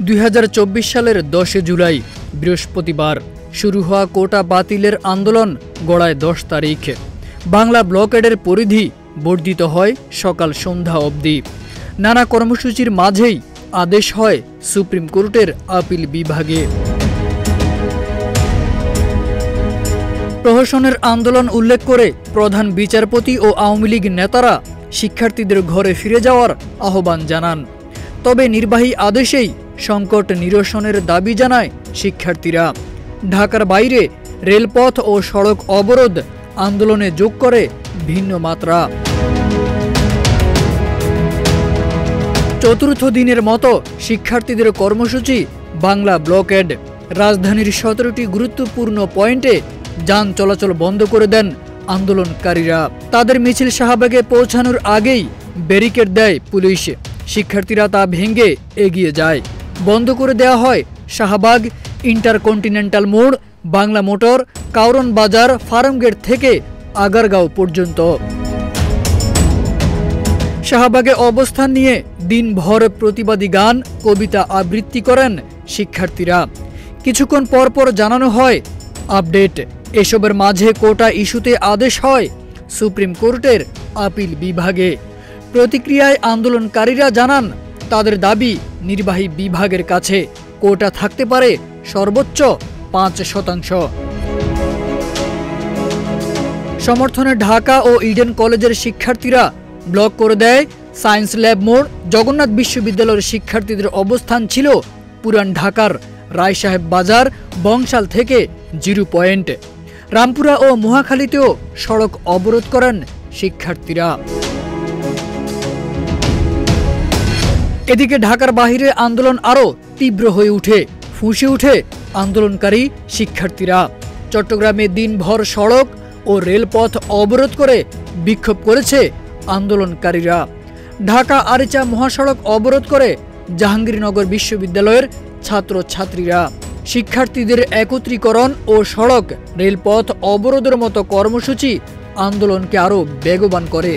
2024 সালের 10 জুলাই বৃহস্পতিবার শুরু হওয়া কোটা বাতিলের আন্দোলন গড়ায় 10 তারিখ। বাংলা ব্লকেডের পরিধি বর্ধিত হয় সকাল সন্ধ্যা অবধি। নানা কর্মসূচির মাঝেই আদেশ হয় সুপ্রিম কোর্টের আপিল বিভাগে। প্রহসনের আন্দোলন উল্লেখ করে প্রধান বিচারপতি ও আওয়ামী লীগ নেতারা শিক্ষার্থীদের ঘরে ফিরে যাওয়ার আহ্বান জানান। তবে নির্বাহী আদেশেই সংকট নিরসনের দাবি জানায় শিক্ষার্থীরা। ঢাকার বাইরে রেলপথ ও সড়ক অবরোধ আন্দোলনে যোগ করে ভিন্ন মাত্রা। চতুর্থ দিনের মতো শিক্ষার্থীদের কর্মসূচি বাংলা ব্লকেড। রাজধানীর 17টি গুরুত্বপূর্ণ পয়েন্টে যান চলাচল বন্ধ করে দেন আন্দোলনকারীরা। তাদের মিছিল শাহবাগে পৌঁছানোর আগেই ব্যারিকেড দেয় পুলিশ। শিক্ষার্থীরা তা ভেঙে এগিয়ে যায়। বন্ধ করে দেওয়া হয় শাহবাগ, ইন্টারকন্টিনেন্টাল মোড়, বাংলা মোটর, কাউরন বাজার, ফার্মগেট থেকে আগারগাঁও পর্যন্ত। শাহবাগে অবস্থান নিয়ে দিনভর প্রতিবাদী গান, কবিতা আবৃত্তি করেন শিক্ষার্থীরা। কিছুক্ষণ পরপর জানানো হয় আপডেট। এসবের মাঝে কোটা ইস্যুতে আদেশ হয় সুপ্রিম কোর্টের আপিল বিভাগে। প্রতিক্রিয়ায় আন্দোলনকারীরা জানান তাদের দাবি নির্বাহী বিভাগের কাছে কোটা থাকতে পারে সর্বোচ্চ 5%। সমর্থনে ঢাকা ও ইডেন কলেজের শিক্ষার্থীরা ব্লক করে দেয় সায়েন্স ল্যাব মোড়। জগন্নাথ বিশ্ববিদ্যালয়ের শিক্ষার্থীদের অবস্থান ছিল পুরান ঢাকার রায় সাহেব বাজার, বংশাল থেকে জিরো পয়েন্ট। রামপুরা ও মহাখালীতেও সড়ক অবরোধ করেন শিক্ষার্থীরা। এদিকে ঢাকার বাহিরে আন্দোলন আরও তীব্র হয়ে উঠে, ফুঁসে উঠে আন্দোলনকারী শিক্ষার্থীরা। চট্টগ্রামে দিনভর সড়ক ও রেলপথ অবরোধ করে বিক্ষোভ করেছে আন্দোলনকারীরা। ঢাকা আরিচা মহাসড়ক অবরোধ করে জাহাঙ্গীরনগর বিশ্ববিদ্যালয়ের ছাত্রছাত্রীরা। শিক্ষার্থীদের একত্রীকরণ ও সড়ক রেলপথ অবরোধের মতো কর্মসূচি আন্দোলনকে আরও বেগবান করে।